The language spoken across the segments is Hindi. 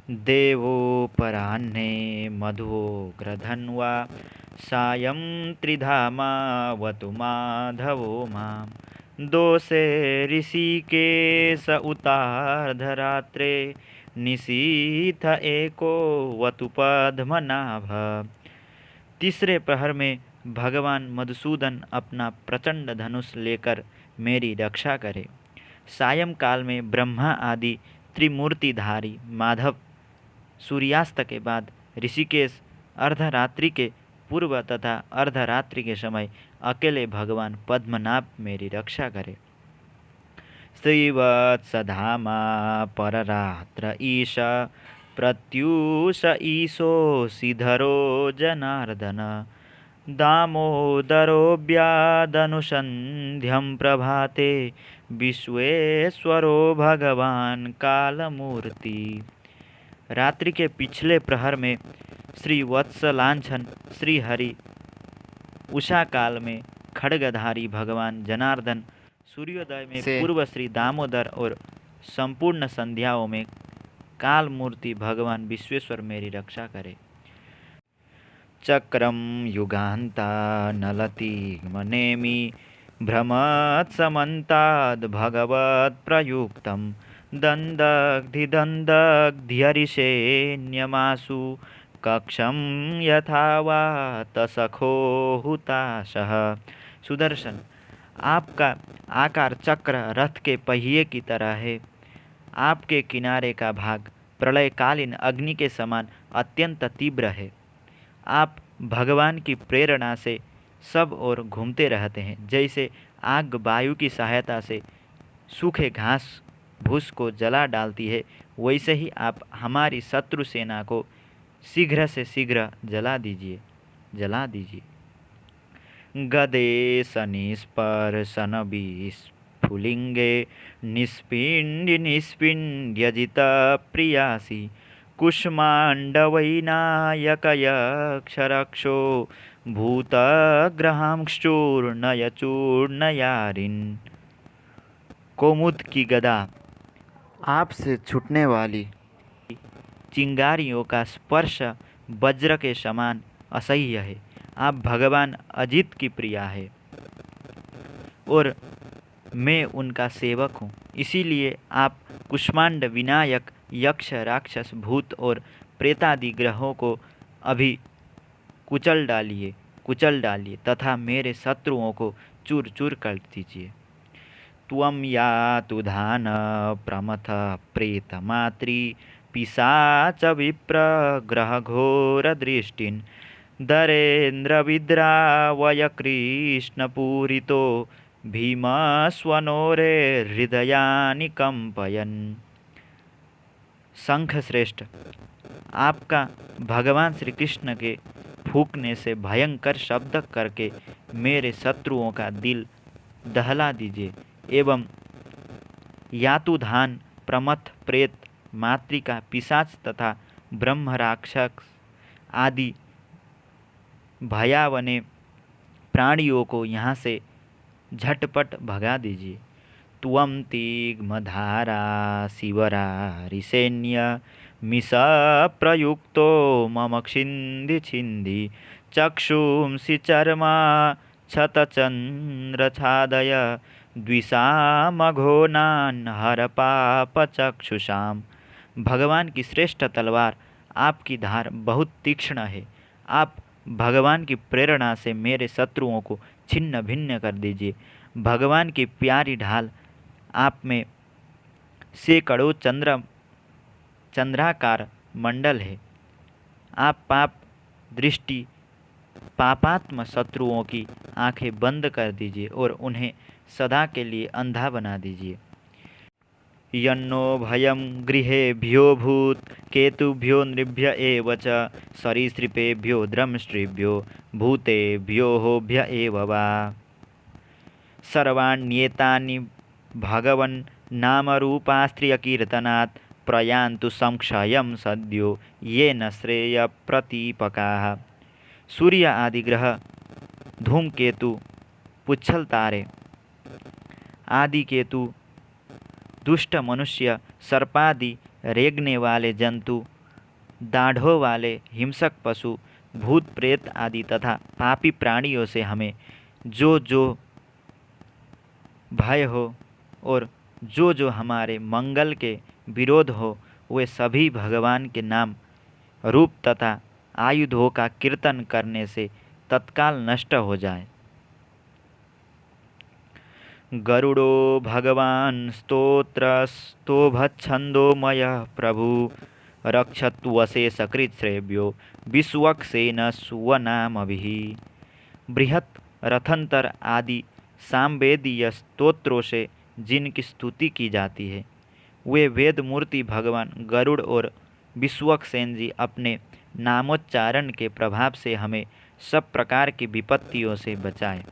देवोपराह्ने मध्वोग्रधन्वा सायं त्रिधामावतु माधवो मां दोषे ऋषिकेश उतार्धरात्रे निशीथ एको वतु पद्मनाभ। तीसरे प्रहर में भगवान मधुसूदन अपना प्रचंड धनुष लेकर मेरी रक्षा करे। सायंकाल में ब्रह्मा आदि त्रिमूर्तिधारी माधव सूर्यास्त के बाद ऋषिकेश अर्धरात्रि के पूर्व तथा अर्धरात्रि के समय अकेले भगवान पद्मनाभ मेरी रक्षा करे। श्रीवत्सधामा पररात्र ईश प्रत्यूष ईशो श्रीधरो जनार्दन दामोदरोऽव्यादनुसन्ध्यं प्रभाते विश्वेश्वरो भगवान कालमूर्ति। रात्रि के पिछले प्रहर में श्री वत्सलांछन श्री हरि, उषा काल में खड्गधारी भगवान जनार्दन, सूर्योदय में पूर्व श्री दामोदर और संपूर्ण संध्याओं में काल मूर्ति भगवान विश्वेश्वर मेरी रक्षा करे। चक्रम युगान्ता नलतिग्मनेमि भ्रमत्समन्ताद् भगवत् प्रयुक्तं दन्दग्धिदन्दग्ध्यरिषेण्यमासु कक्षं यथा वा तसखो हुताशः। सुदर्शन, आपका आकार चक्र रथ के पहिए की तरह है। आपके किनारे का भाग प्रलयकालीन अग्नि के समान अत्यंत तीव्र है। आप भगवान की प्रेरणा से सब ओर घूमते रहते हैं। जैसे आग वायु की सहायता से सूखे घास भूस को जला डालती है, वैसे ही आप हमारी शत्रु सेना को शीघ्र से शीघ्र जला दीजिए। गदे सनिस्पर्शन विस्फुलिंगे निस्पिंड्यजित प्रियासी कुष्माण्डवैनायकयक्षरक्षो भूतग्रहांश्चूर्णयचूर्णयारिन्। कोमुद की गदा, आपसे छूटने वाली चिंगारियों का स्पर्श वज्र के समान असह्य है। आप भगवान अजित की प्रिया है और मैं उनका सेवक हूँ, इसीलिए आप कुष्मांड विनायक यक्ष राक्षस भूत और प्रेतादि ग्रहों को अभी कुचल डालिए तथा मेरे शत्रुओं को चूर चूर कर दीजिए। त्वं यातु धान प्रमथ प्रेत मातृ पिशाच विप्र ग्रह घोर दृष्टिन् दरेन्द्र विद्रावय कृष्ण पूरितो भीमस्वनोरे हृदयानि कंपयन्। शंख श्रेष्ठ, आपका भगवान श्री कृष्ण के फूंकने से भयंकर शब्द करके मेरे शत्रुओं का दिल दहला दीजिए एवं यातुधान प्रमथ प्रेत मातृका पिशाच तथा ब्रह्म राक्षस आदि भयावने प्राणियों को यहाँ से झटपट भगा दीजिए। त्वं तिग्मधारा शिवरारिसैन्य मिष प्रयुक्तो मम छिन्धि छिन्धि चक्षुंसि चर्मा क्षतचन्द्रछादय द्विषामघोनान् हर पाप चक्षुषाम। भगवान की श्रेष्ठ तलवार, आपकी धार बहुत तीक्ष्ण है। आप भगवान की प्रेरणा से मेरे शत्रुओं को छिन्न भिन्न कर दीजिए। भगवान की प्यारी ढाल आप में सैकड़ों चंद्राकार मंडल है। आप पाप दृष्टि पापात्म शत्रुओं की आंखें बंद कर दीजिए और उन्हें सदा के लिए अंधा बना दीजिए। यन्नो भयं गृहेभ्यो भूत केतुभ्यो नृभ्य एव च सरीसृपेभ्यो द्रंष्ट्रेभ्यो भूतेभ्यो होभ्य एव वा। सर्वाण्येतानि भगवन् नामरूपास्त्रियकीर्तनात् प्रयान्तु संक्षयं सद्यो येन श्रेय प्रतीपकाः। सूर्य आदि ग्रह, धूमकेतु, पुच्छल तारे आदि केतु, दुष्ट मनुष्य, सर्पादि रेंगने वाले जंतु दाढ़ों वाले हिंसक पशु, भूत प्रेत आदि तथा पापी प्राणियों से हमें जो जो भय हो और जो जो हमारे मंगल के विरोध हो, वे सभी भगवान के नाम, रूप तथा आयुधों का कीर्तन करने से तत्काल नष्ट हो जाए। गरुड़ो भगवान स्तोत्रस्तोभच्छन्दोमय प्रभु रक्षत्वसे सकृत श्रेव्यो विश्वक्सेन स्वनामभिः। बृहत रथंतर आदि सामवेदीय स्तोत्रों से जिनकी स्तुति की जाती है, वे वेद मूर्ति भगवान गरुड़ और विश्वक्सेन जी अपने नामोच्चारण के प्रभाव से हमें सब प्रकार की विपत्तियों से बचाए।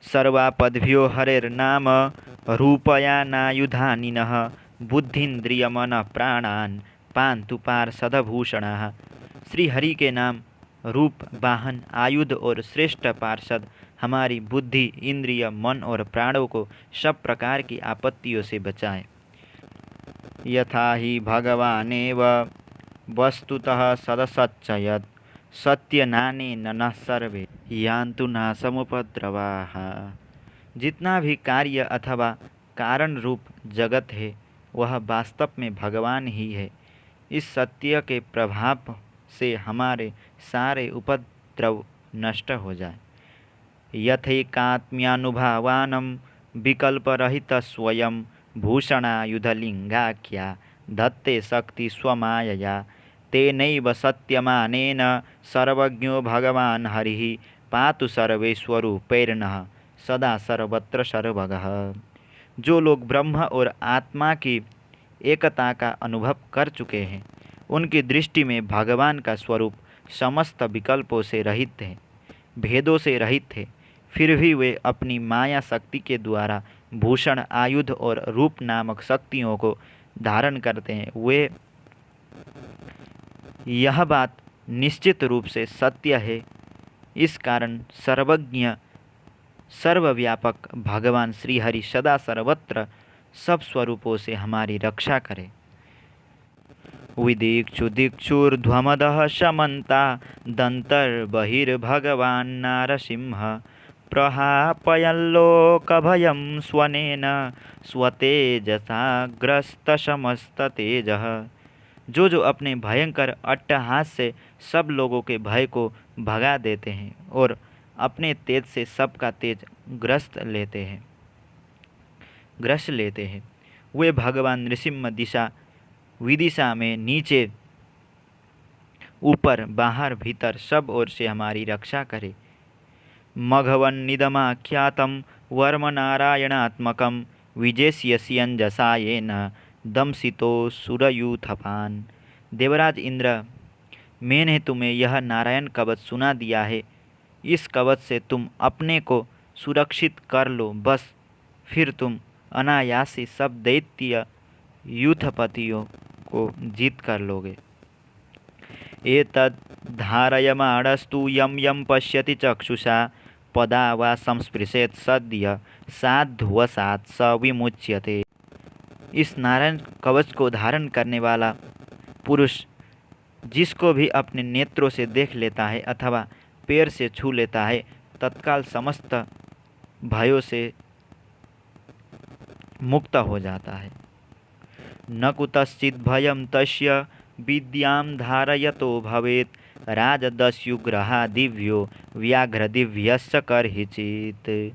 सर्वापद्भ्यो हरेर्नाम रूपयानायुधानिनः बुद्धिन्द्रियमन प्राणान पान्तु पार्षदभूषणाः। श्री हरि के नाम, रूप, वाहन, आयुध और श्रेष्ठ पार्षद हमारी बुद्धि, इंद्रिय, मन और प्राणों को सब प्रकार की आपत्तियों से बचाएं। यथा ही भगवानेव वस्तुतः सदसच्चयत् सत्यनानेन नः सर्वे यान्तु नाशमुपद्रवाः। जितना भी कार्य अथवा कारण रूप जगत है, वह वास्तव में भगवान ही है। इस सत्य के प्रभाव से हमारे सारे उपद्रव नष्ट हो जाए। यथैकात्म्यानुभावानं विकल्परहित स्वयं भूषणायुधलिङ्गाख्या धत्ते शक्ति स्वमायया तेनैव सत्यमानेन सर्वज्ञो भगवान हरिः पातु सर्वेश्वरूपैर्नः सदा सर्वत्र सर्वगः। जो लोग ब्रह्म और आत्मा की एकता का अनुभव कर चुके हैं, उनकी दृष्टि में भगवान का स्वरूप समस्त विकल्पों से रहित है, भेदों से रहित है। फिर भी वे अपनी माया शक्ति के द्वारा भूषण, आयुध और रूप नामक शक्तियों को धारण करते हैं। वे यह बात निश्चित रूप से सत्य है। इस कारण सर्वज्ञ, सर्वव्यापक भगवान श्री हरि सदा सर्वत्र सब स्वरूपों से हमारी रक्षा करे। विदिक्षु दिक्षुर्ध्वमदः समन्ता दन्तर्बहिर्भगवान् नारसिंह प्रहापयल्लोकभयं स्वनेन स्वतेजसा ग्रस्तसमस्ततेजः। जो जो अपने भयंकर अट्टहास से सब लोगों के भय को भगा देते हैं और अपने तेज से सबका तेज ग्रस्त लेते हैं, वे भगवान नृसिंह दिशा विदिशा में नीचे ऊपर बाहर भीतर सब ओर से हमारी रक्षा करे। मघवन्निदमाख्यातं वर्मनारायणात्मकं विजेष्यस्यञ्जसा येन दंसितो सुरयूथपान। देवराज इंद्र, मैंने तुम्हें यह नारायण कवच सुना दिया है। इस कवच से तुम अपने को सुरक्षित कर लो, बस फिर तुम अनायासी सब दैत्य यूथपतियों को जीत कर लोगे। एतद् धारयमाणस्तु यं यं पश्यति चक्षुषा पदा वा संस्पृशेत् सद्य साध्वसात् स विमुच्यते। इस नारायण कवच को धारण करने वाला पुरुष जिसको भी अपने नेत्रों से देख लेता है अथवा पैर से छू लेता है, तत्काल समस्त भयों से मुक्त हो जाता है। न कुतश्चित् भयं तस्य विद्यां धारयतो भवेत् राजदस्युग्रहा दिव्यो व्याघ्र दिव्यश्च कर्हिचित्।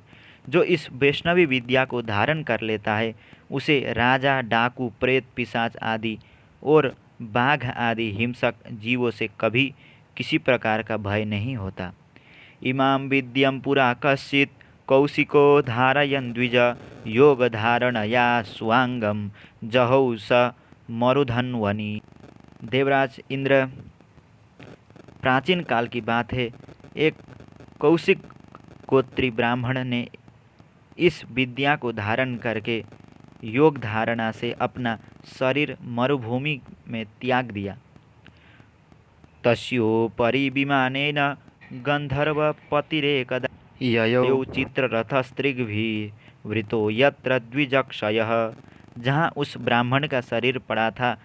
जो इस वैष्णवी विद्या को धारण कर लेता है, उसे राजा, डाकू, प्रेत, पिशाच आदि और बाघ आदि हिंसक जीवों से कभी किसी प्रकार का भय नहीं होता। इमां विद्यं पुरा कश्चित् कौशिको धारयन् द्विज योग धारणया स्वांगम जहौ स मरुधन्वनि। देवराज इंद्र, प्राचीन काल की बात है, एक कौशिक गोत्री ब्राह्मण ने इस विद्या को धारण करके योग धारणा से अपना शरीर मरुभूमि में त्याग दिया। तस्योपरि विमानेन गंधर्वपतिरेकदा ययौ चित्ररथस्त्रिग्भिः वृतो यत्र द्विजक्षयः। जहाँ उस ब्राह्मण का शरीर पड़ा था,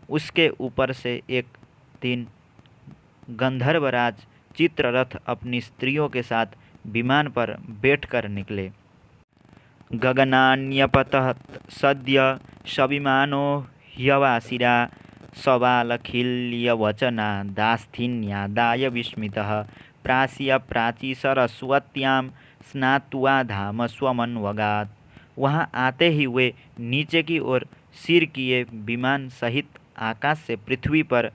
उसके ऊपर से एक दिन गंधर्वराज चित्ररथ अपनी स्त्रियों के साथ विमान पर बैठकर निकले। गगनान्यपतत सद्य सविमानो ह्यवासिरा सबालखिल्यवचना दास्थिन्यादाय विस्मितः प्रास्य प्राची सरस्वत्यां स्नात्वा धाम स्वमन्वगात्। वहाँ आते ही वे नीचे की ओर सिर किए विमान सहित आकाश से पृथ्वी पर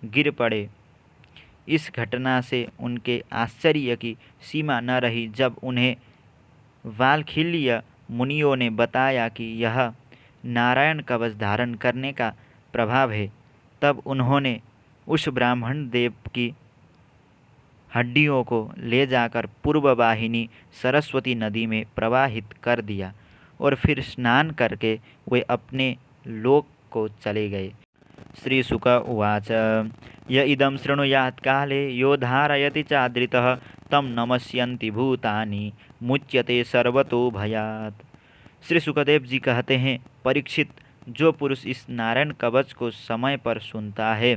गिर पड़े। इस घटना से उनके आश्चर्य की सीमा न रही जब उन्हें वाल्खिल्य मुनियों ने बताया कि यह नारायण कवच धारण करने का प्रभाव है। तब उन्होंने उस ब्राह्मण देव की हड्डियों को ले जाकर पूर्व वाहिनी सरस्वती नदी में प्रवाहित कर दिया और फिर स्नान करके वे अपने लोक को चले गए। श्रीशुक उवाच य इदं शृणुयात् काले यो धारयति चादृतः तं नमस्यन्ति भूतानि मुच्यते सर्वतो भयात्। श्री सुखदेव जी कहते हैं, परीक्षित, जो पुरुष इस नारायण कवच को समय पर सुनता है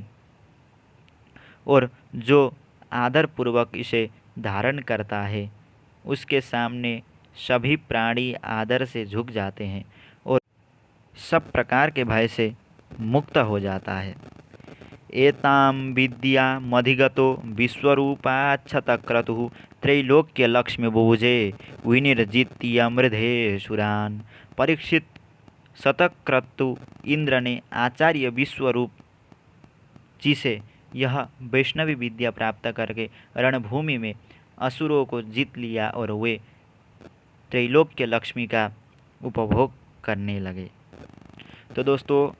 और जो आदर पूर्वक इसे धारण करता है, उसके सामने सभी प्राणी आदर से झुक जाते हैं और सब प्रकार के भय से मुक्त हो जाता है। एताम विद्या मधिगतो विश्वरूपाच्छतक्रतुः त्रैलोक्य लक्ष्मी बुभुजे विनिर्जित्य मृधे सुरान। परीक्षित, शतक्रतु इंद्र ने आचार्य विश्वरूप जी से यह वैष्णवी विद्या प्राप्त करके रणभूमि में असुरों को जीत लिया और वे त्रैलोक्य लक्ष्मी का उपभोग करने लगे। तो दोस्तों,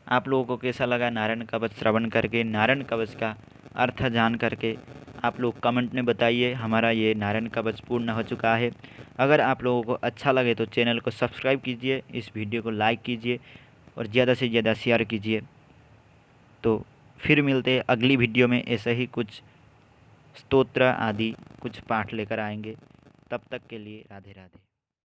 आप लोगों को कैसा लगा नारायण कवच श्रवण करके, नारायण कवच का अर्थ जान करके आप लोग कमेंट में बताइए। हमारा ये नारायण कवच पूर्ण हो चुका है। अगर आप लोगों को अच्छा लगे तो चैनल को सब्सक्राइब कीजिए, इस वीडियो को लाइक कीजिए और ज़्यादा से ज़्यादा शेयर कीजिए। तो फिर मिलते हैं अगली वीडियो में, ऐसे ही कुछ स्तोत्र आदि कुछ पाठ लेकर आएंगे। तब तक के लिए राधे राधे।